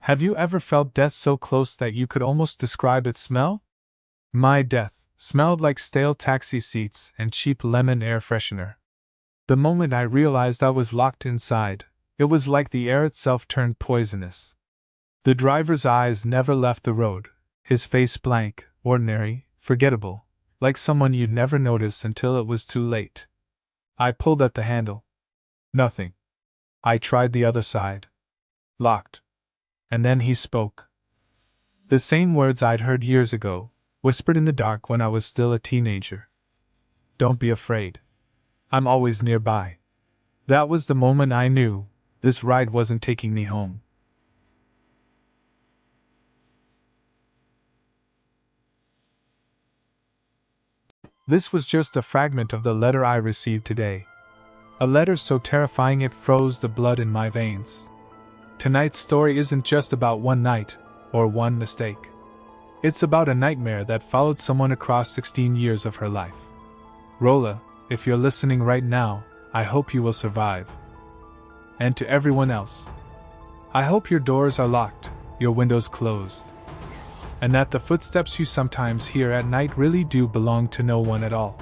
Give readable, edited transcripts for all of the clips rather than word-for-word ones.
Have you ever felt death so close that you could almost describe its smell? My death smelled like stale taxi seats and cheap lemon air freshener. The moment I realized I was locked inside, it was like the air itself turned poisonous. The driver's eyes never left the road, his face blank, ordinary, forgettable, like someone you'd never notice until it was too late. I pulled at the handle. Nothing. I tried the other side. Locked. And then he spoke. The same words I'd heard years ago, whispered in the dark when I was still a teenager. Don't be afraid. I'm always nearby. That was the moment I knew this ride wasn't taking me home. This was just a fragment of the letter I received today. A letter so terrifying it froze the blood in my veins. Tonight's story isn't just about one night, or one mistake. It's about a nightmare that followed someone across 16 years of her life. Rola, if you're listening right now, I hope you will survive. And to everyone else, I hope your doors are locked, your windows closed, and that the footsteps you sometimes hear at night really do belong to no one at all.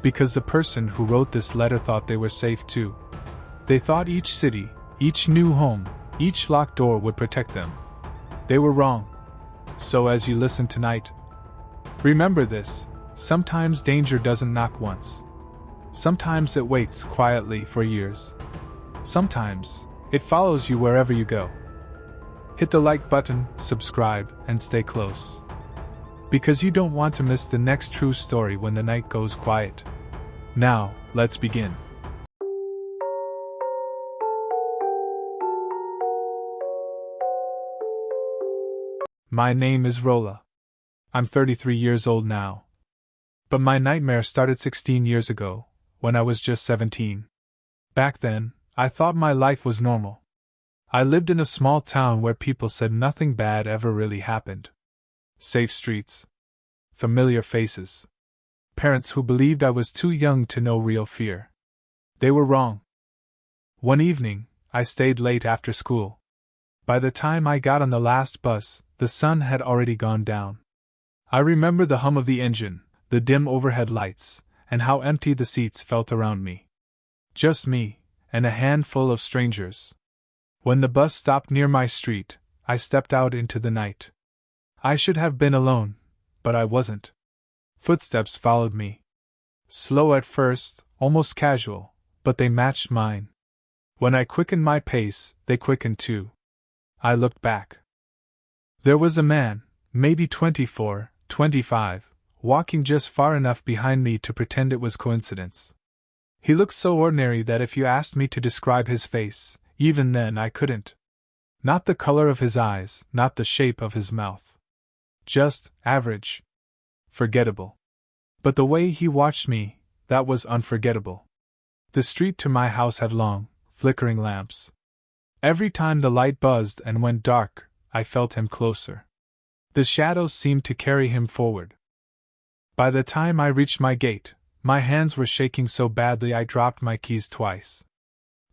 Because the person who wrote this letter thought they were safe too. They thought each city, each new home, each locked door would protect them. They were wrong. So as you listen tonight, remember this: sometimes danger doesn't knock once. Sometimes it waits quietly for years. Sometimes it follows you wherever you go. Hit the like button, subscribe, and stay close. Because you don't want to miss the next true story when the night goes quiet. Now, let's begin. My name is Rola. I'm 33 years old now. But my nightmare started 16 years ago, when I was just 17. Back then, I thought my life was normal. I lived in a small town where people said nothing bad ever really happened. Safe streets. Familiar faces. Parents who believed I was too young to know real fear. They were wrong. One evening, I stayed late after school. By the time I got on the last bus, the sun had already gone down. I remember the hum of the engine, the dim overhead lights, and how empty the seats felt around me. Just me, and a handful of strangers. When the bus stopped near my street, I stepped out into the night. I should have been alone, but I wasn't. Footsteps followed me. Slow at first, almost casual, but they matched mine. When I quickened my pace, they quickened too. I looked back. There was a man, maybe 24, 25, walking just far enough behind me to pretend it was coincidence. He looked so ordinary that if you asked me to describe his face, even then I couldn't. Not the color of his eyes, not the shape of his mouth. Just average. Forgettable. But the way he watched me, that was unforgettable. The street to my house had long, flickering lamps. Every time the light buzzed and went dark, I felt him closer. The shadows seemed to carry him forward. By the time I reached my gate, my hands were shaking so badly I dropped my keys twice.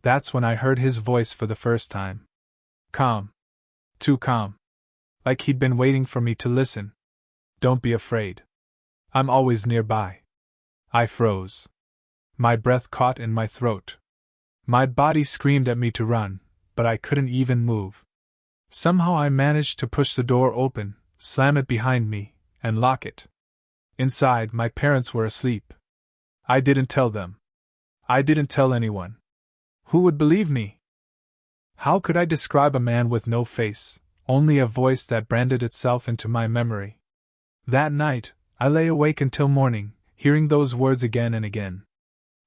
That's when I heard his voice for the first time. Calm. Too calm. Like he'd been waiting for me to listen. Don't be afraid. I'm always nearby. I froze. My breath caught in my throat. My body screamed at me to run, but I couldn't even move. Somehow I managed to push the door open, slam it behind me, and lock it. Inside, my parents were asleep. I didn't tell them. I didn't tell anyone. Who would believe me? How could I describe a man with no face, only a voice that branded itself into my memory? That night, I lay awake until morning, hearing those words again and again.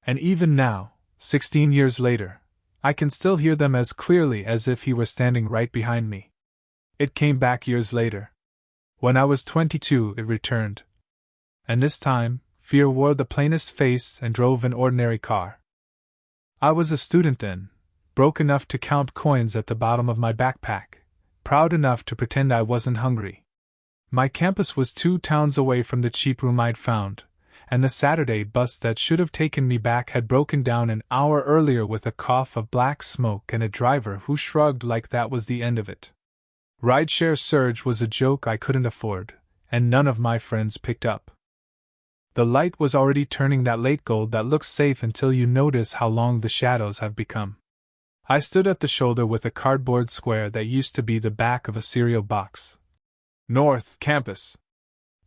And even now, 16 years later, I can still hear them as clearly as if he were standing right behind me. It came back years later. When I was 22, it returned. And this time, fear wore the plainest face and drove an ordinary car. I was a student then, broke enough to count coins at the bottom of my backpack, proud enough to pretend I wasn't hungry. My campus was 2 towns away from the cheap room I'd found, and the Saturday bus that should have taken me back had broken down an hour earlier with a cough of black smoke and a driver who shrugged like that was the end of it. Rideshare surge was a joke I couldn't afford, and none of my friends picked up. The light was already turning that late gold that looks safe until you notice how long the shadows have become. I stood at the shoulder with a cardboard square that used to be the back of a cereal box. North Campus.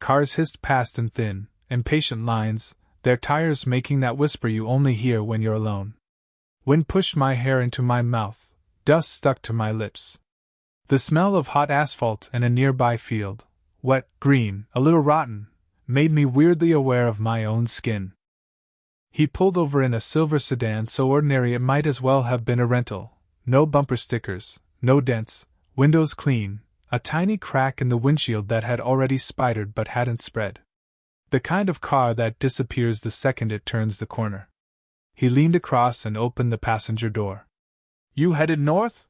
Cars hissed past in thin, impatient lines, their tires making that whisper you only hear when you're alone. Wind pushed my hair into my mouth, dust stuck to my lips. The smell of hot asphalt and a nearby field, wet, green, a little rotten, made me weirdly aware of my own skin. He pulled over in a silver sedan so ordinary it might as well have been a rental. No bumper stickers, no dents, windows clean, a tiny crack in the windshield that had already spidered but hadn't spread. The kind of car that disappears the second it turns the corner. He leaned across and opened the passenger door. You headed north?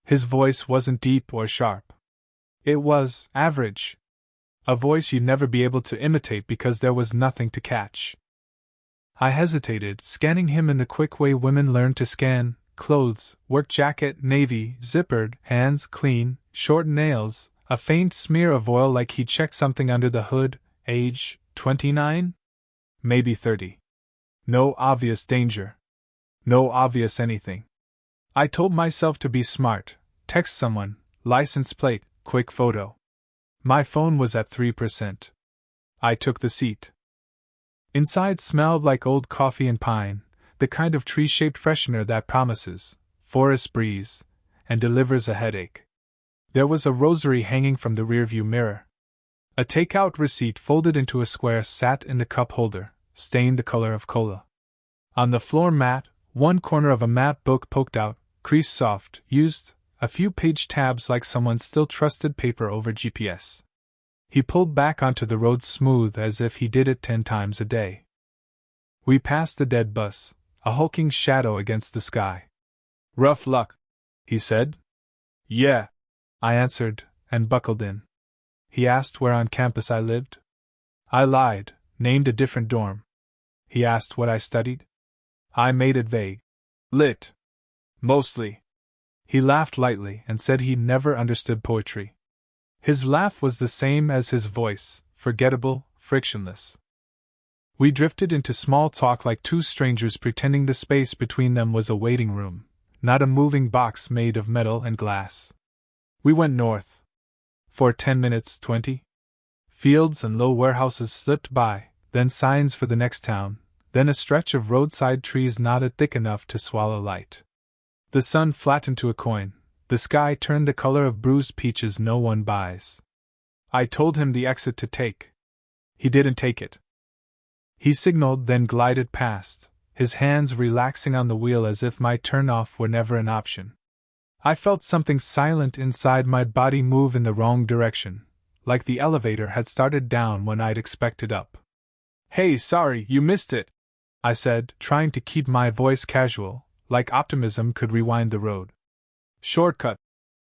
His voice wasn't deep or sharp. It was average. A voice you'd never be able to imitate because there was nothing to catch. I hesitated, scanning him in the quick way women learn to scan: clothes, work jacket, navy, zippered, hands clean, short nails, a faint smear of oil like he checked something under the hood, age, 29? Maybe 30. No obvious danger. No obvious anything. I told myself to be smart, text someone, license plate, quick photo. My phone was at 3%. I took the seat. Inside smelled like old coffee and pine, the kind of tree-shaped freshener that promises forest breeze and delivers a headache. There was a rosary hanging from the rearview mirror. A takeout receipt folded into a square sat in the cup holder, stained the color of cola. On the floor mat, one corner of a map book poked out, creased soft, used, a few page tabs like someone still trusted paper over GPS. He pulled back onto the road smooth as if he did it 10 times a day. We passed the dead bus, a hulking shadow against the sky. Rough luck, he said. Yeah, I answered, and buckled in. He asked where on campus I lived. I lied, named a different dorm. He asked what I studied. I made it vague. Lit. Mostly. He laughed lightly and said he never understood poetry. His laugh was the same as his voice, forgettable, frictionless. We drifted into small talk like two strangers pretending the space between them was a waiting room, not a moving box made of metal and glass. We went north. For 10 minutes, 20. Fields and low warehouses slipped by, then signs for the next town, then a stretch of roadside trees knotted thick enough to swallow light. The sun flattened to a coin, the sky turned the color of bruised peaches no one buys. I told him the exit to take. He didn't take it. He signaled, then glided past, his hands relaxing on the wheel as if my turn-off were never an option. I felt something silent inside my body move in the wrong direction, like the elevator had started down when I'd expected up. Hey, sorry, you missed it, I said, trying to keep my voice casual, like optimism could rewind the road. Shortcut,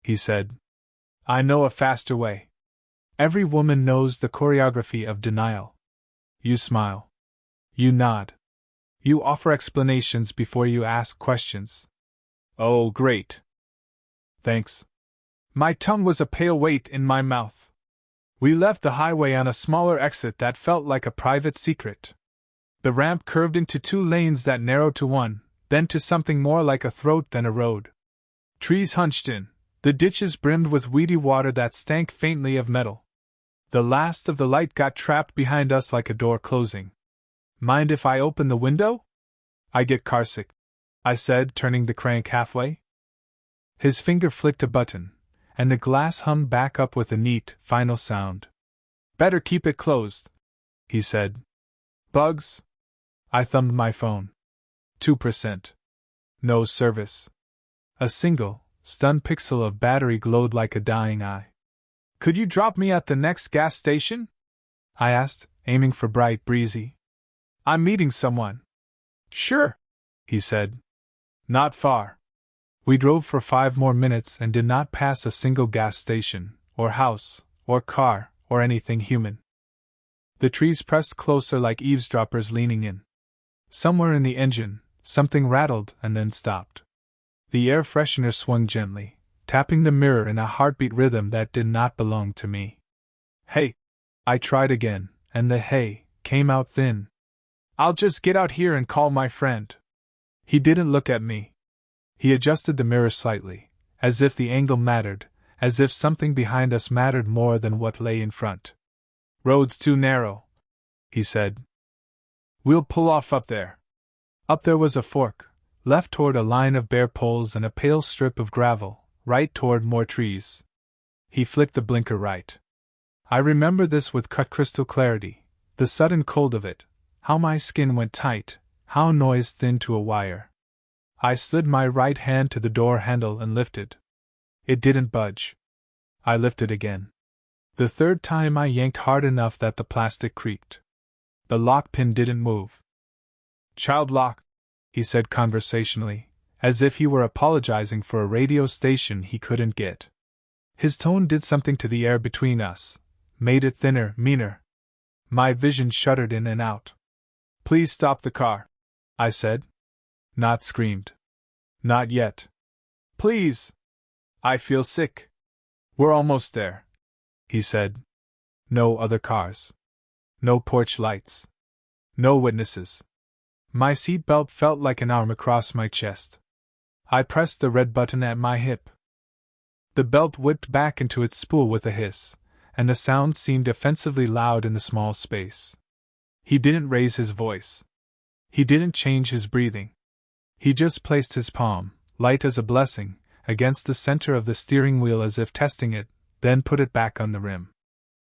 he said. I know a faster way. Every woman knows the choreography of denial. You smile. You nod. You offer explanations before you ask questions. Oh, great. Thanks. My tongue was a pale weight in my mouth. We left the highway on a smaller exit that felt like a private secret. The ramp curved into 2 lanes that narrowed to one, then to something more like a throat than a road. Trees hunched in, the ditches brimmed with weedy water that stank faintly of metal. The last of the light got trapped behind us like a door closing. Mind if I open the window? I get carsick, I said, turning the crank halfway. His finger flicked a button, and the glass hummed back up with a neat, final sound. Better keep it closed, he said. Bugs? I thumbed my phone. 2%. No service. A single, stunned pixel of battery glowed like a dying eye. Could you drop me at the next gas station? I asked, aiming for bright, breezy. I'm meeting someone. Sure, he said. Not far. We drove for 5 more minutes and did not pass a single gas station, or house, or car, or anything human. The trees pressed closer like eavesdroppers leaning in. Somewhere in the engine, something rattled and then stopped. The air freshener swung gently, tapping the mirror in a heartbeat rhythm that did not belong to me. Hey! I tried again, and the hey came out thin. I'll just get out here and call my friend. He didn't look at me. He adjusted the mirror slightly, as if the angle mattered, as if something behind us mattered more than what lay in front. Road's too narrow, he said. We'll pull off up there. Up there was a fork, left toward a line of bare poles and a pale strip of gravel, right toward more trees. He flicked the blinker right. I remember this with cut crystal clarity, the sudden cold of it, how my skin went tight, how noise thinned to a wire. I slid my right hand to the door handle and lifted. It didn't budge. I lifted again. The third time I yanked hard enough that the plastic creaked. The lock pin didn't move. Child lock, he said conversationally, as if he were apologizing for a radio station he couldn't get. His tone did something to the air between us, made it thinner, meaner. My vision shuddered in and out. Please stop the car, I said. Not screamed. Not yet. Please. I feel sick. We're almost there, he said. No other cars. No porch lights. No witnesses. My seatbelt felt like an arm across my chest. I pressed the red button at my hip. The belt whipped back into its spool with a hiss, and the sound seemed offensively loud in the small space. He didn't raise his voice. He didn't change his breathing. He just placed his palm, light as a blessing, against the center of the steering wheel as if testing it, then put it back on the rim.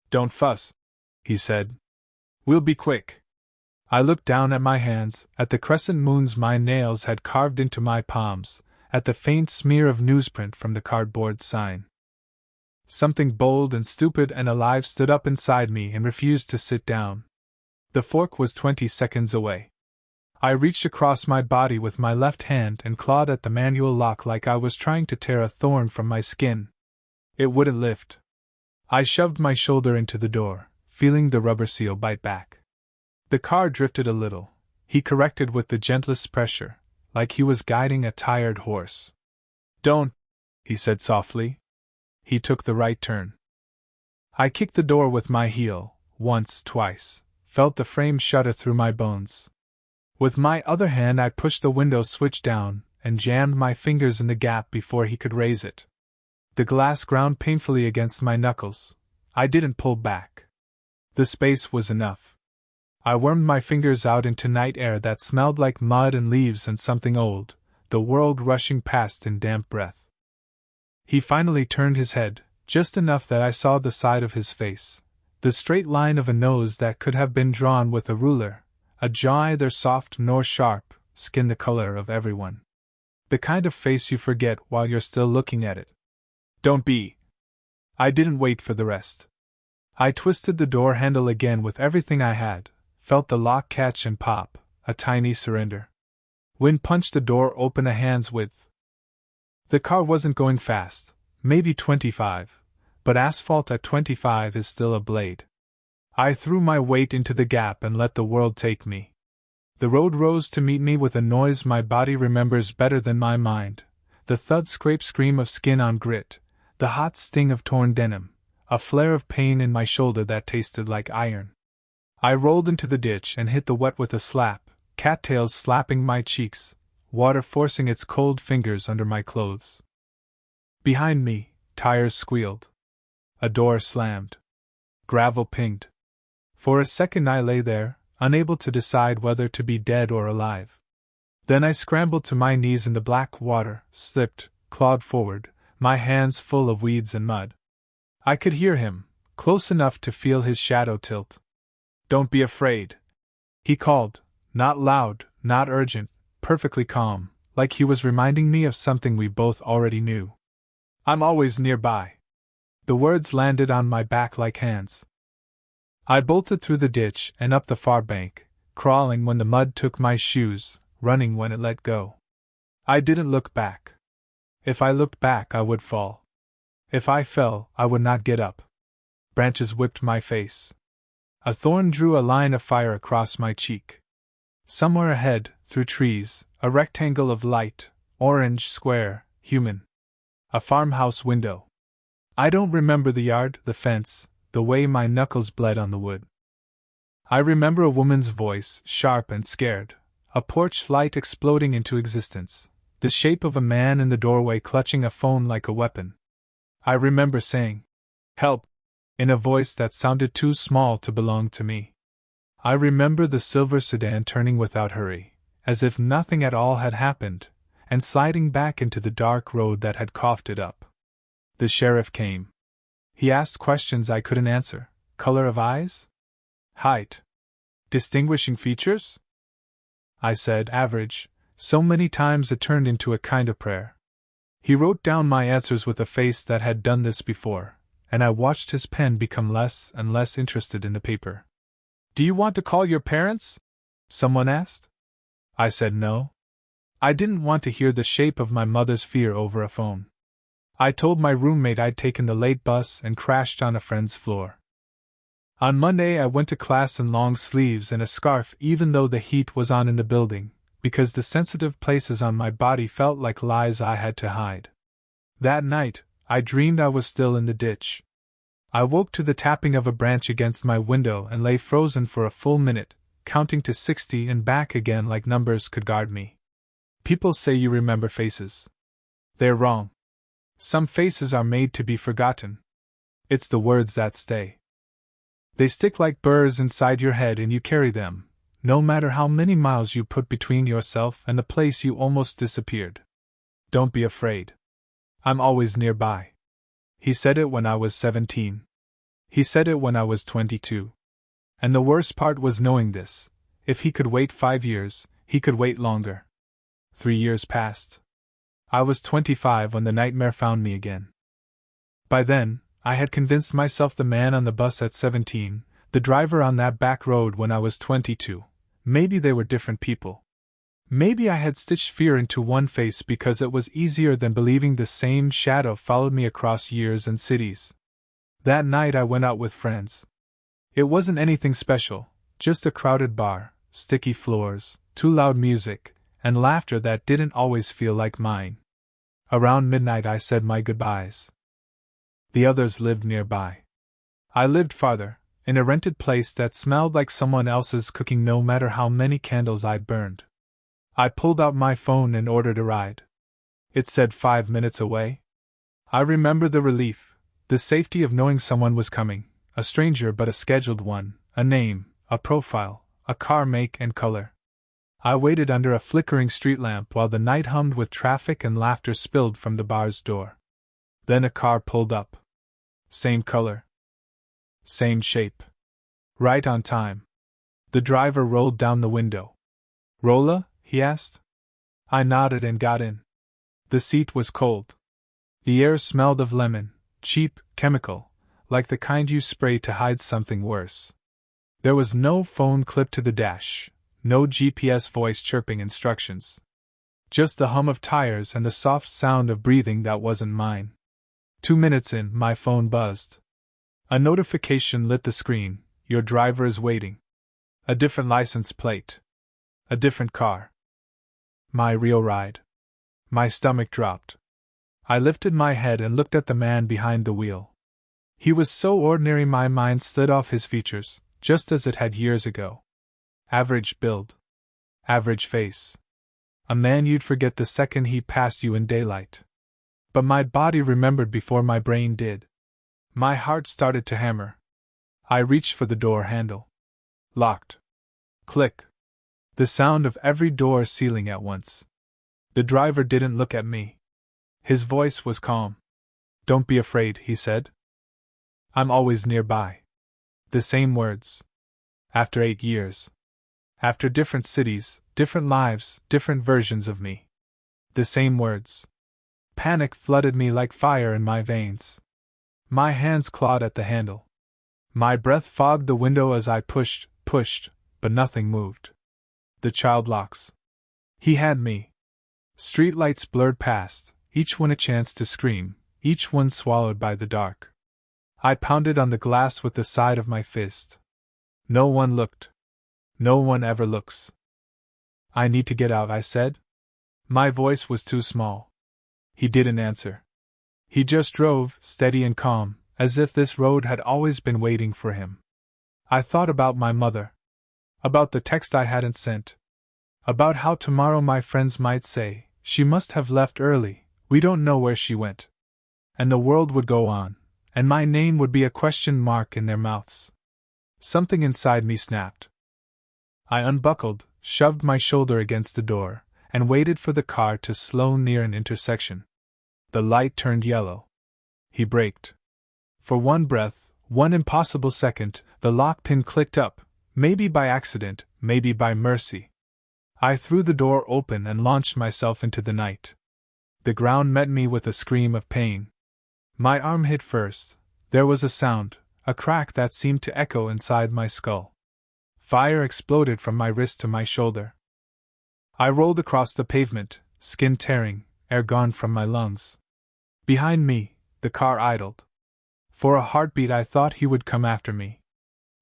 Don't fuss, he said. We'll be quick. I looked down at my hands, at the crescent moons my nails had carved into my palms, at the faint smear of newsprint from the cardboard sign. Something bold and stupid and alive stood up inside me and refused to sit down. The fork was 20 seconds away. I reached across my body with my left hand and clawed at the manual lock like I was trying to tear a thorn from my skin. It wouldn't lift. I shoved my shoulder into the door, feeling the rubber seal bite back. The car drifted a little. He corrected with the gentlest pressure, like he was guiding a tired horse. Don't, he said softly. He took the right turn. I kicked the door with my heel, once, twice, felt the frame shudder through my bones. With my other hand I pushed the window switch down and jammed my fingers in the gap before he could raise it. The glass ground painfully against my knuckles. I didn't pull back. The space was enough. I wormed my fingers out into night air that smelled like mud and leaves and something old, the world rushing past in damp breath. He finally turned his head, just enough that I saw the side of his face, the straight line of a nose that could have been drawn with a ruler, a jaw either soft nor sharp, skin the color of everyone. The kind of face you forget while you're still looking at it. Don't be. I didn't wait for the rest. I twisted the door handle again with everything I had, felt the lock catch and pop, a tiny surrender. Wind punched the door open a hand's width. The car wasn't going fast, maybe 25, but asphalt at 25 is still a blade. I threw my weight into the gap and let the world take me. The road rose to meet me with a noise my body remembers better than my mind, the thud scrape scream of skin on grit, the hot sting of torn denim, a flare of pain in my shoulder that tasted like iron. I rolled into the ditch and hit the wet with a slap, cattails slapping my cheeks, water forcing its cold fingers under my clothes. Behind me, tires squealed. A door slammed. Gravel pinged. For a second I lay there, unable to decide whether to be dead or alive. Then I scrambled to my knees in the black water, slipped, clawed forward, my hands full of weeds and mud. I could hear him, close enough to feel his shadow tilt. Don't be afraid, he called, not loud, not urgent, perfectly calm, like he was reminding me of something we both already knew. I'm always nearby. The words landed on my back like hands. I bolted through the ditch and up the far bank, crawling when the mud took my shoes, running when it let go. I didn't look back. If I looked back, I would fall. If I fell, I would not get up. Branches whipped my face. A thorn drew a line of fire across my cheek. Somewhere ahead, through trees, a rectangle of light, orange, square, human. A farmhouse window. I don't remember the yard, the fence, the way my knuckles bled on the wood. I remember a woman's voice, sharp and scared, a porch light exploding into existence, the shape of a man in the doorway clutching a phone like a weapon. I remember saying, "Help," in a voice that sounded too small to belong to me. I remember the silver sedan turning without hurry, as if nothing at all had happened, and sliding back into the dark road that had coughed it up. The sheriff came. He asked questions I couldn't answer. Color of eyes? Height? Distinguishing features? I said average, so many times it turned into a kind of prayer. He wrote down my answers with a face that had done this before, and I watched his pen become less and less interested in the paper. "Do you want to call your parents?" someone asked. I said no. I didn't want to hear the shape of my mother's fear over a phone. I told my roommate I'd taken the late bus and crashed on a friend's floor. On Monday I went to class in long sleeves and a scarf even though the heat was on in the building, because the sensitive places on my body felt like lies I had to hide. That night, I dreamed I was still in the ditch. I woke to the tapping of a branch against my window and lay frozen for a full minute, counting to 60 and back again like numbers could guard me. People say you remember faces. They're wrong. Some faces are made to be forgotten. It's the words that stay. They stick like burrs inside your head and you carry them, no matter how many miles you put between yourself and the place you almost disappeared. Don't be afraid. I'm always nearby. He said it when I was 17. He said it when I was 22. And the worst part was knowing this. If he could wait 5 years, he could wait longer. 3 years passed. I was 25 when the nightmare found me again. By then, I had convinced myself the man on the bus at 17, the driver on that back road when I was 22, maybe they were different people. Maybe I had stitched fear into one face because it was easier than believing the same shadow followed me across years and cities. That night I went out with friends. It wasn't anything special, just a crowded bar, sticky floors, too loud music, and laughter that didn't always feel like mine. Around midnight I said my goodbyes. The others lived nearby. I lived farther, in a rented place that smelled like someone else's cooking no matter how many candles I'd burned. I pulled out my phone and ordered a ride. It said 5 minutes away. I remember the relief, the safety of knowing someone was coming, a stranger but a scheduled one, a name, a profile, a car make and color. I waited under a flickering street lamp while the night hummed with traffic and laughter spilled from the bar's door. Then a car pulled up. Same color. Same shape. Right on time. The driver rolled down the window. "Rola?" he asked. I nodded and got in. The seat was cold. The air smelled of lemon, cheap, chemical, like the kind you spray to hide something worse. There was no phone clipped to the dash. No GPS voice chirping instructions. Just the hum of tires and the soft sound of breathing that wasn't mine. 2 minutes in, my phone buzzed. A notification lit the screen. Your driver is waiting. A different license plate. A different car. My real ride. My stomach dropped. I lifted my head and looked at the man behind the wheel. He was so ordinary my mind slid off his features, just as it had years ago. Average build. Average face. A man you'd forget the second he passed you in daylight. But my body remembered before my brain did. My heart started to hammer. I reached for the door handle. Locked. Click. The sound of every door sealing at once. The driver didn't look at me. His voice was calm. "Don't be afraid," he said. "I'm always nearby." The same words. After 8 years. After different cities, different lives, different versions of me. The same words. Panic flooded me like fire in my veins. My hands clawed at the handle. My breath fogged the window as I pushed, but nothing moved. The child locks. He had me. Streetlights blurred past, each one a chance to scream, each one swallowed by the dark. I pounded on the glass with the side of my fist. No one looked. No one ever looks. "I need to get out," I said. My voice was too small. He didn't answer. He just drove, steady and calm, as if this road had always been waiting for him. I thought about my mother. About the text I hadn't sent. About how tomorrow my friends might say, "She must have left early, we don't know where she went." And the world would go on, and my name would be a question mark in their mouths. Something inside me snapped. I unbuckled, shoved my shoulder against the door, and waited for the car to slow near an intersection. The light turned yellow. He braked. For one breath, one impossible second, the lock pin clicked up, maybe by accident, maybe by mercy. I threw the door open and launched myself into the night. The ground met me with a scream of pain. My arm hit first. There was a sound, a crack that seemed to echo inside my skull. Fire exploded from my wrist to my shoulder. I rolled across the pavement, skin tearing, air gone from my lungs. Behind me, the car idled. For a heartbeat I thought he would come after me.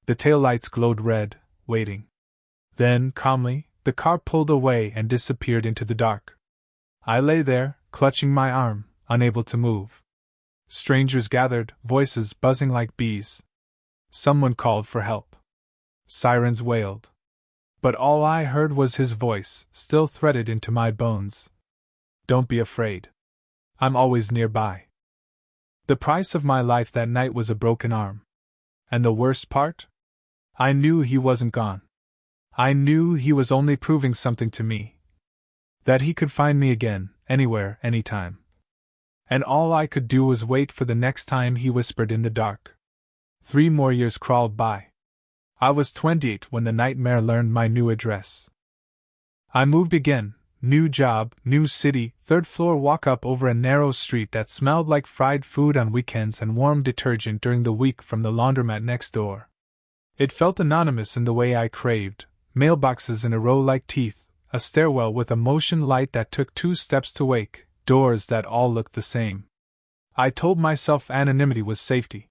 The taillights glowed red, waiting. Then, calmly, the car pulled away and disappeared into the dark. I lay there, clutching my arm, unable to move. Strangers gathered, voices buzzing like bees. Someone called for help. Sirens wailed. But all I heard was his voice, still threaded into my bones. "Don't be afraid. I'm always nearby." The price of my life that night was a broken arm. And the worst part? I knew he wasn't gone. I knew he was only proving something to me. That he could find me again, anywhere, anytime. And all I could do was wait for the next time he whispered in the dark. 3 more years crawled by. I was 28 when the nightmare learned my new address. I moved again, new job, new city, 3rd floor walk up over a narrow street that smelled like fried food on weekends and warm detergent during the week from the laundromat next door. It felt anonymous in the way I craved, mailboxes in a row like teeth, a stairwell with a motion light that took 2 steps to wake, doors that all looked the same. I told myself anonymity was safety.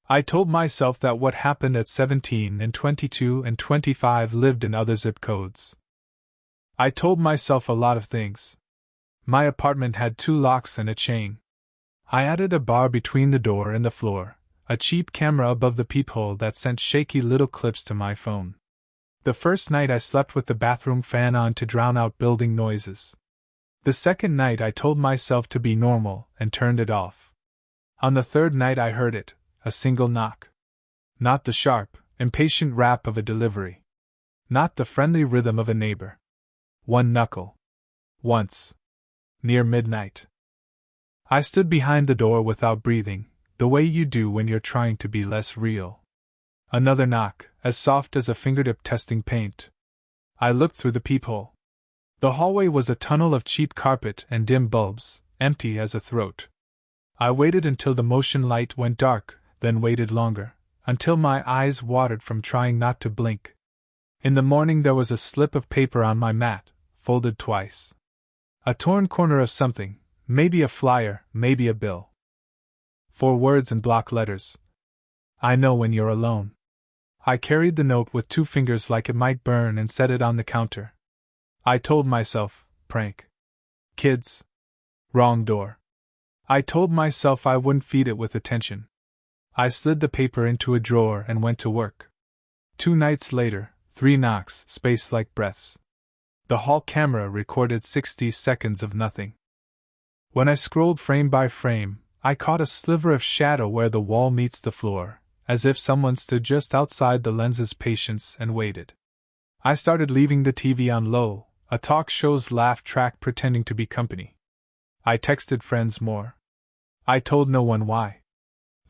I told myself that what happened at 17 and 22 and 25 lived in other zip codes. I told myself a lot of things. My apartment had 2 locks and a chain. I added a bar between the door and the floor, a cheap camera above the peephole that sent shaky little clips to my phone. The first night I slept with the bathroom fan on to drown out building noises. The second night I told myself to be normal and turned it off. On the third night I heard it, a single knock. Not the sharp, impatient rap of a delivery. Not the friendly rhythm of a neighbor. One knuckle. Once. Near midnight. I stood behind the door without breathing, the way you do when you're trying to be less real. Another knock, as soft as a fingertip testing paint. I looked through the peephole. The hallway was a tunnel of cheap carpet and dim bulbs, empty as a throat. I waited until the motion light went dark, then waited longer, until my eyes watered from trying not to blink. In the morning there was a slip of paper on my mat, folded twice. A torn corner of something, maybe a flyer, maybe a bill. 4 words in block letters. I know when you're alone. I carried the note with 2 fingers like it might burn and set it on the counter. I told myself, prank. Kids. Wrong door. I told myself I wouldn't feed it with attention. I slid the paper into a drawer and went to work. 2 nights later, 3 knocks, spaced like breaths. The hall camera recorded 60 seconds of nothing. When I scrolled frame by frame, I caught a sliver of shadow where the wall meets the floor, as if someone stood just outside the lens's patience and waited. I started leaving the TV on low, a talk show's laugh track pretending to be company. I texted friends more. I told no one why.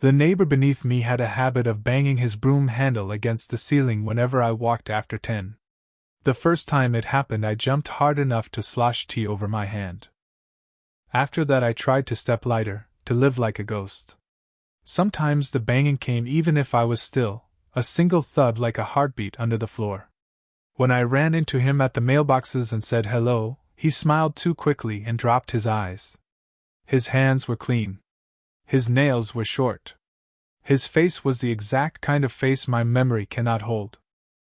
The neighbor beneath me had a habit of banging his broom handle against the ceiling whenever I walked after 10. The first time it happened I jumped hard enough to slosh tea over my hand. After that I tried to step lighter, to live like a ghost. Sometimes the banging came even if I was still, a single thud like a heartbeat under the floor. When I ran into him at the mailboxes and said hello, he smiled too quickly and dropped his eyes. His hands were clean. His nails were short. His face was the exact kind of face my memory cannot hold.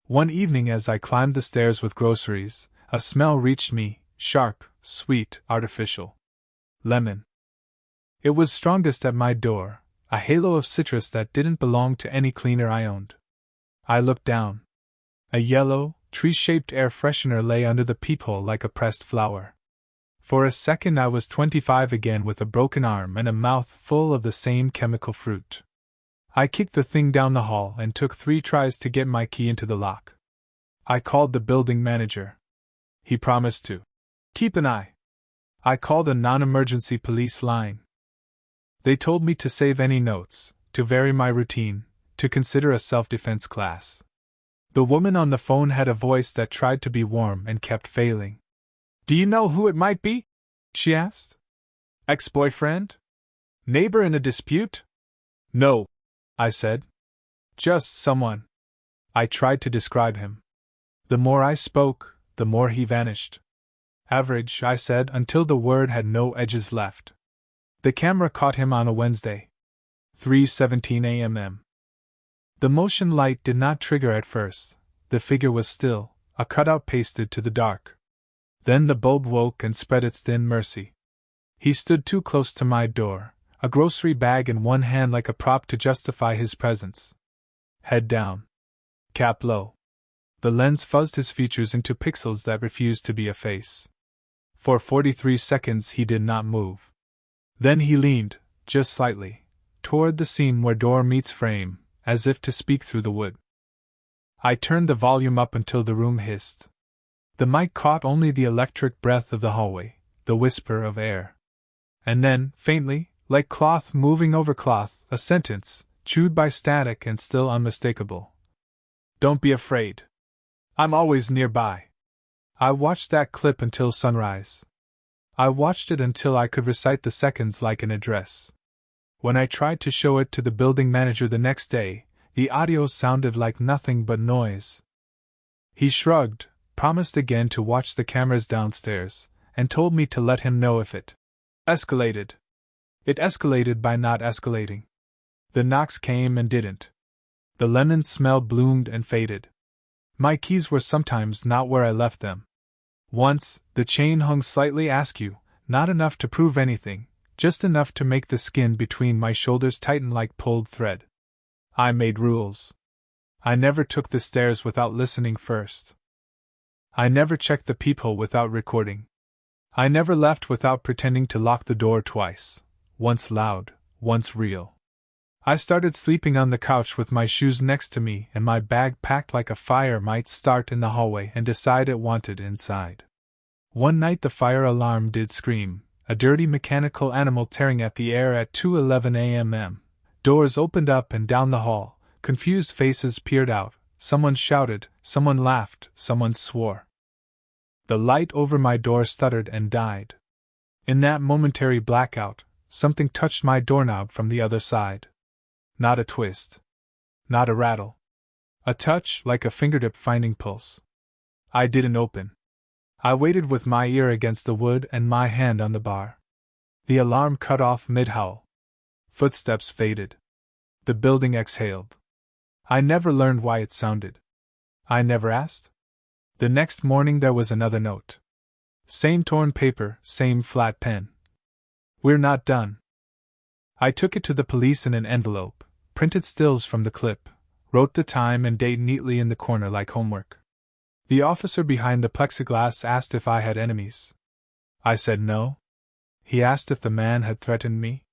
One evening as I climbed the stairs with groceries, a smell reached me, sharp, sweet, artificial. Lemon. It was strongest at my door, a halo of citrus that didn't belong to any cleaner I owned. I looked down. A yellow, tree-shaped air freshener lay under the peephole like a pressed flower. For a second I was 25 again with a broken arm and a mouth full of the same chemical fruit. I kicked the thing down the hall and took 3 tries to get my key into the lock. I called the building manager. He promised to keep an eye. I called a non-emergency police line. They told me to save any notes, to vary my routine, to consider a self-defense class. The woman on the phone had a voice that tried to be warm and kept failing. "Do you know who it might be?" she asked. "Ex-boyfriend? Neighbor in a dispute?" "No," I said. "Just someone." I tried to describe him. The more I spoke, the more he vanished. "Average," I said, until the word had no edges left. The camera caught him on a Wednesday. 3:17 a.m. The motion light did not trigger at first. The figure was still, a cutout pasted to the dark. Then the bulb woke and spread its thin mercy. He stood too close to my door, a grocery bag in one hand like a prop to justify his presence. Head down. Cap low. The lens fuzzed his features into pixels that refused to be a face. For 43 seconds he did not move. Then he leaned, just slightly, toward the seam where door meets frame, as if to speak through the wood. I turned the volume up until the room hissed. The mic caught only the electric breath of the hallway, the whisper of air. And then, faintly, like cloth moving over cloth, a sentence, chewed by static and still unmistakable. "Don't be afraid. I'm always nearby." I watched that clip until sunrise. I watched it until I could recite the seconds like an address. When I tried to show it to the building manager the next day, the audio sounded like nothing but noise. He shrugged, promised again to watch the cameras downstairs, and told me to let him know if it escalated. It escalated by not escalating. The knocks came and didn't. The lemon smell bloomed and faded. My keys were sometimes not where I left them. Once, the chain hung slightly askew, not enough to prove anything, just enough to make the skin between my shoulders tighten like pulled thread. I made rules. I never took the stairs without listening first. I never checked the peephole without recording. I never left without pretending to lock the door twice, once loud, once real. I started sleeping on the couch with my shoes next to me and my bag packed like a fire might start in the hallway and decide it wanted inside. One night the fire alarm did scream, a dirty mechanical animal tearing at the air at 2:11 a.m. Doors opened up and down the hall, confused faces peered out, someone shouted, someone laughed, someone swore. The light over my door stuttered and died. In that momentary blackout, something touched my doorknob from the other side. Not a twist. Not a rattle. A touch like a fingertip finding pulse. I didn't open. I waited with my ear against the wood and my hand on the bar. The alarm cut off mid-howl. Footsteps faded. The building exhaled. I never learned why it sounded. I never asked. The next morning there was another note. Same torn paper, same flat pen. "We're not done." I took it to the police in an envelope, printed stills from the clip, wrote the time and date neatly in the corner like homework. The officer behind the plexiglass asked if I had enemies. I said no. He asked if the man had threatened me.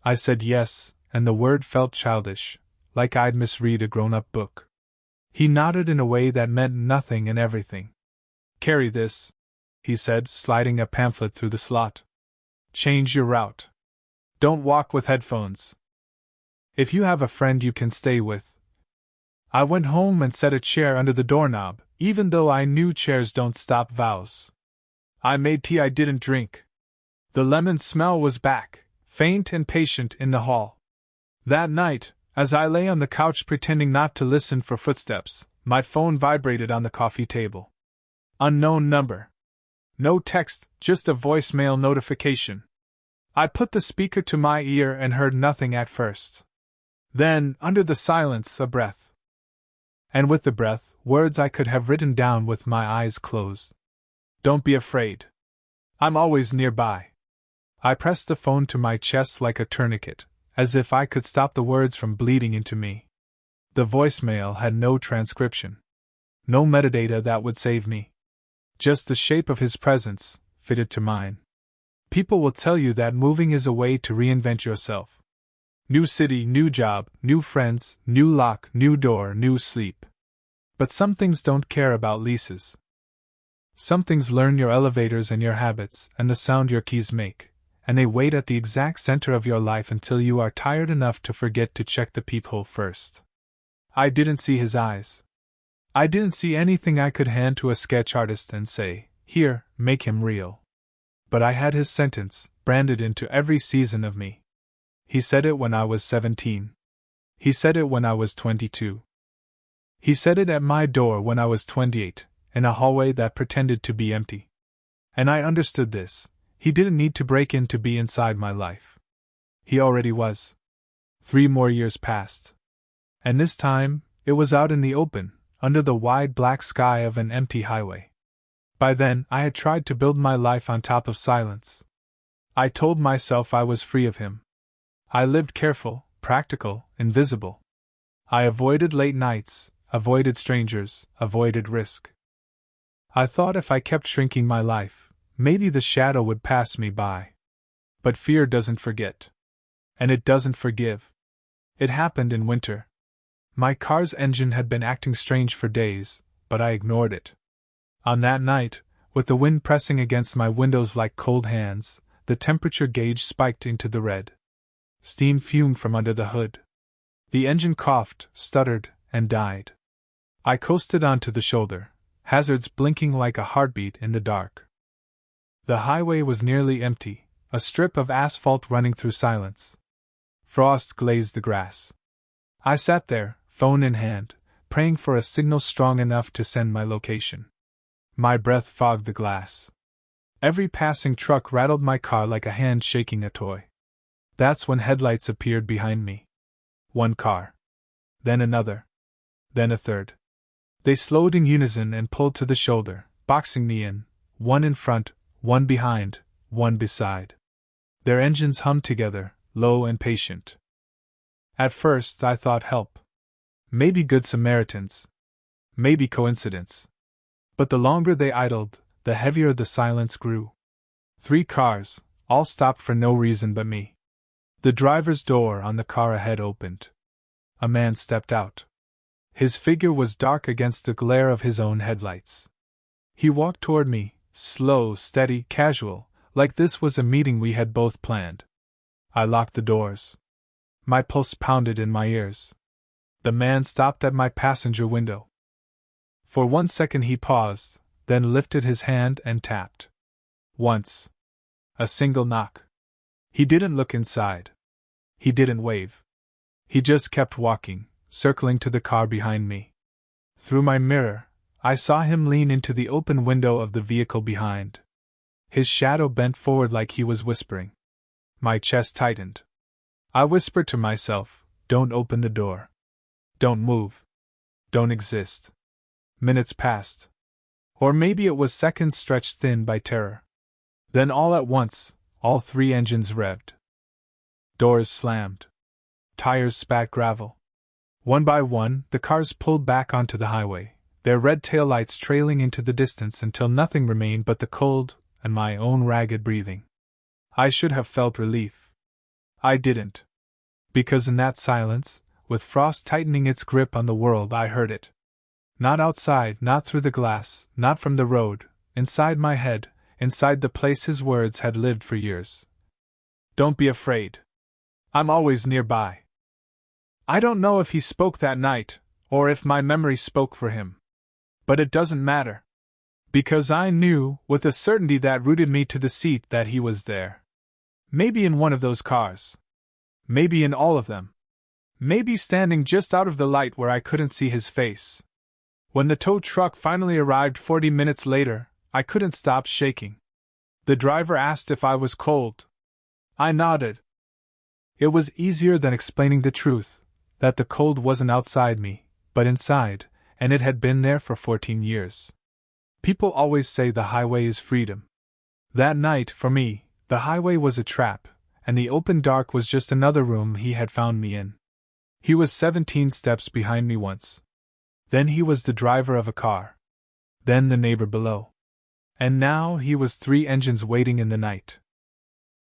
I said yes, and the word felt childish, like I'd misread a grown-up book. He nodded in a way that meant nothing and everything. "Carry this," he said, sliding a pamphlet through the slot. "Change your route. Don't walk with headphones. If you have a friend you can stay with." I went home and set a chair under the doorknob, even though I knew chairs don't stop vows. I made tea I didn't drink. The lemon smell was back, faint and patient in the hall. That night, as I lay on the couch pretending not to listen for footsteps, my phone vibrated on the coffee table. Unknown number. No text, just a voicemail notification. I put the speaker to my ear and heard nothing at first. Then, under the silence, a breath. And with the breath, words I could have written down with my eyes closed. "Don't be afraid. I'm always nearby." I pressed the phone to my chest like a tourniquet, as if I could stop the words from bleeding into me. The voicemail had no transcription. No metadata that would save me. Just the shape of his presence, fitted to mine. People will tell you that moving is a way to reinvent yourself. New city, new job, new friends, new lock, new door, new sleep. But some things don't care about leases. Some things learn your elevators and your habits and the sound your keys make, and they wait at the exact center of your life until you are tired enough to forget to check the peephole first. I didn't see his eyes. I didn't see anything I could hand to a sketch artist and say, "Here, make him real." But I had his sentence, branded into every season of me. He said it when I was 17. He said it when I was 22. He said it at my door when I was 28, in a hallway that pretended to be empty. And I understood this. He didn't need to break in to be inside my life. He already was. 3 more years passed. And this time, it was out in the open, under the wide black sky of an empty highway. By then, I had tried to build my life on top of silence. I told myself I was free of him. I lived careful, practical, invisible. I avoided late nights, avoided strangers, avoided risk. I thought if I kept shrinking my life, maybe the shadow would pass me by. But fear doesn't forget. And it doesn't forgive. It happened in winter. My car's engine had been acting strange for days, but I ignored it. On that night, with the wind pressing against my windows like cold hands, the temperature gauge spiked into the red. Steam fumed from under the hood. The engine coughed, stuttered, and died. I coasted onto the shoulder, hazards blinking like a heartbeat in the dark. The highway was nearly empty, a strip of asphalt running through silence. Frost glazed the grass. I sat there, phone in hand, praying for a signal strong enough to send my location. My breath fogged the glass. Every passing truck rattled my car like a hand shaking a toy. That's when headlights appeared behind me. One car. Then another. Then a third. They slowed in unison and pulled to the shoulder, boxing me in, one in front, one behind, one beside. Their engines hummed together, low and patient. At first I thought help. Maybe good Samaritans. Maybe coincidence. But the longer they idled, the heavier the silence grew. 3 cars, all stopped for no reason but me. The driver's door on the car ahead opened. A man stepped out. His figure was dark against the glare of his own headlights. He walked toward me, slow, steady, casual, like this was a meeting we had both planned. I locked the doors. My pulse pounded in my ears. The man stopped at my passenger window. For 1 second he paused, then lifted his hand and tapped. Once. A single knock. He didn't look inside. He didn't wave. He just kept walking, circling to the car behind me. Through my mirror, I saw him lean into the open window of the vehicle behind. His shadow bent forward like he was whispering. My chest tightened. I whispered to myself, "Don't open the door. Don't move. Don't exist." Minutes passed. Or maybe it was seconds stretched thin by terror. Then all at once, all 3 engines revved. Doors slammed. Tires spat gravel. One by one, the cars pulled back onto the highway, their red taillights trailing into the distance until nothing remained but the cold and my own ragged breathing. I should have felt relief. I didn't. Because in that silence, with frost tightening its grip on the world, I heard it. Not outside, not through the glass, not from the road, inside my head, inside the place his words had lived for years. "Don't be afraid. I'm always nearby." I don't know if he spoke that night, or if my memory spoke for him. But it doesn't matter. Because I knew, with a certainty that rooted me to the seat, that he was there. Maybe in one of those cars. Maybe in all of them. Maybe standing just out of the light where I couldn't see his face. When the tow truck finally arrived 40 minutes later, I couldn't stop shaking. The driver asked if I was cold. I nodded. It was easier than explaining the truth, that the cold wasn't outside me, but inside, and it had been there for 14 years. People always say the highway is freedom. That night, for me, the The highway was a trap, and the open dark was just another room he had found me in. He was 17 steps behind me once. Then he was the driver of a car. Then the neighbor below. And now he was 3 engines waiting in the night.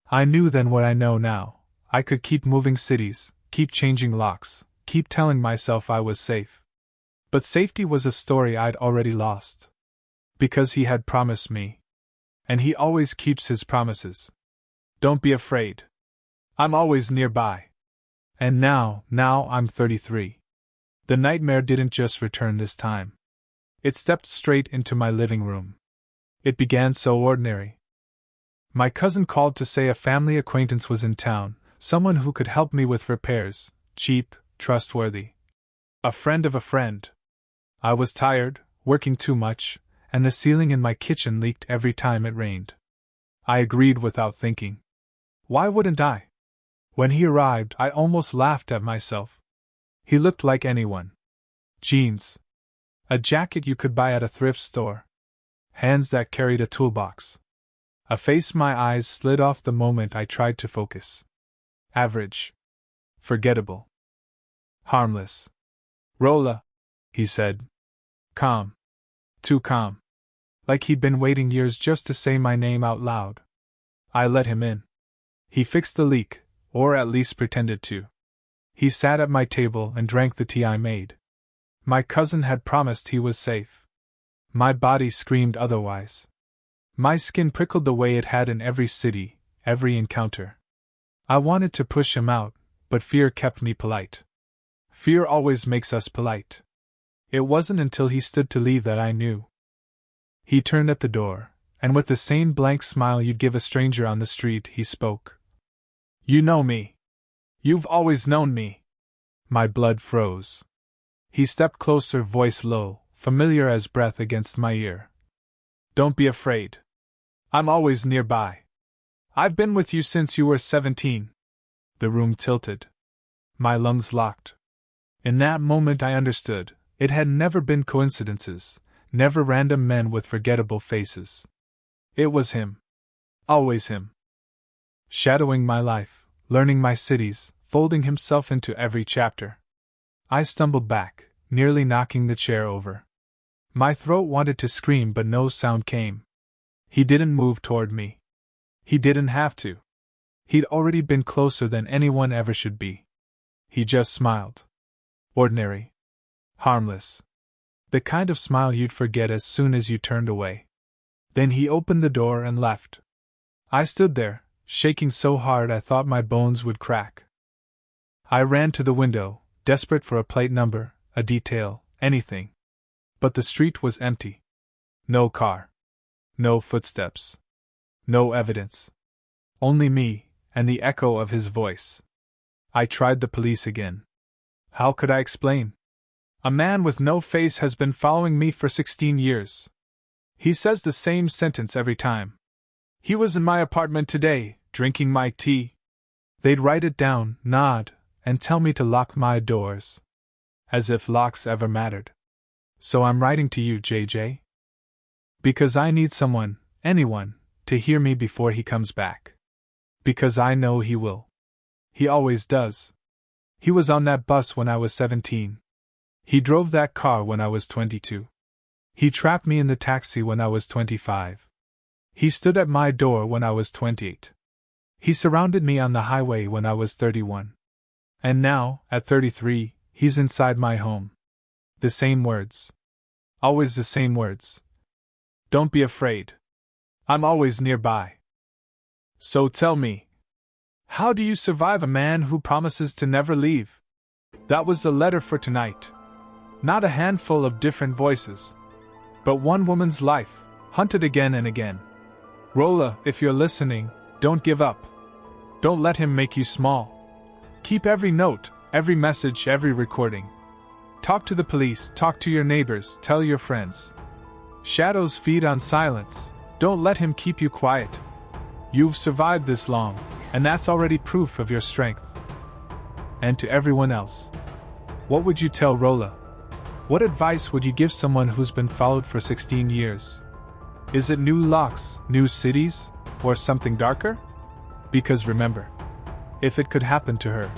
I knew then what I know now. I could keep moving cities, keep changing locks, keep telling myself I was safe. But safety was a story I'd already lost. Because he had promised me. And he always keeps his promises. Don't be afraid. I'm always nearby. And now I'm 33. The nightmare didn't just return this time. It stepped straight into my living room. It began so ordinary. My cousin called to say a family acquaintance was in town, someone who could help me with repairs, cheap, trustworthy. A friend of a friend. I was tired, working too much, and the ceiling in my kitchen leaked every time it rained. I agreed without thinking. Why wouldn't I? When he arrived, I almost laughed at myself. He looked like anyone. Jeans. A jacket you could buy at a thrift store. Hands that carried a toolbox. A face my eyes slid off the moment I tried to focus. Average. Forgettable. Harmless. Rola, he said. Calm. Too calm. Like he'd been waiting years just to say my name out loud. I let him in. He fixed the leak, or at least pretended to. He sat at my table and drank the tea I made. My cousin had promised he was safe. My body screamed otherwise. My skin prickled the way it had in every city, every encounter. I wanted to push him out, but fear kept me polite. Fear always makes us polite. It wasn't until he stood to leave that I knew. He turned at the door, and with the same blank smile you'd give a stranger on the street, he spoke. You know me. You've always known me. My blood froze. He stepped closer, voice low, familiar as breath against my ear. Don't be afraid. I'm always nearby. I've been with you since you were 17. The room tilted. My lungs locked. In that moment I understood. It had never been coincidences, never random men with forgettable faces. It was him. Always him. Shadowing my life, learning my cities, folding himself into every chapter. I stumbled back, nearly knocking the chair over. My throat wanted to scream, but no sound came. He didn't move toward me. He didn't have to. He'd already been closer than anyone ever should be. He just smiled. Ordinary. Harmless. The kind of smile you'd forget as soon as you turned away. Then he opened the door and left. I stood there, shaking so hard I thought my bones would crack. I ran to the window, desperate for a plate number, a detail, anything. But the street was empty. No car. No footsteps. No evidence. Only me, and the echo of his voice. I tried the police again. How could I explain? A man with no face has been following me for 16 years. He says the same sentence every time. He was in my apartment today, drinking my tea. They'd write it down, nod, and tell me to lock my doors. As if locks ever mattered. So I'm writing to you, JJ. Because I need someone, anyone, to hear me before he comes back. Because I know he will. He always does. He was on that bus when I was 17. He drove that car when I was 22. He trapped me in the taxi when I was 25. He stood at my door when I was 28. He surrounded me on the highway when I was 31. And now, at 33, he's inside my home. The same words. Always the same words. Don't be afraid. I'm always nearby. So tell me, how do you survive a man who promises to never leave? That was the letter for tonight. Not a handful of different voices, but one woman's life, hunted again and again. Rola, if you're listening, don't give up. Don't let him make you small. Keep every note, every message, every recording. Talk to the police, talk to your neighbors, tell your friends. Shadows feed on silence. Don't let him keep you quiet. You've survived this long, and that's already proof of your strength. And to everyone else, what would you tell Rola? What advice would you give someone who's been followed for 16 years? Is it new locks, new cities, or something darker? Because remember, if it could happen to her,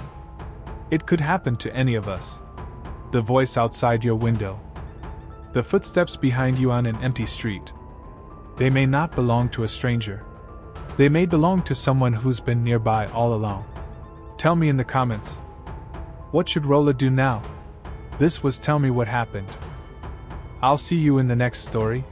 it could happen to any of us. The voice outside your window. The footsteps behind you on an empty street. They may not belong to a stranger. They may belong to someone who's been nearby all along. Tell me in the comments. What should Rola do now? This was Tell Me What Happened. I'll see you in the next story.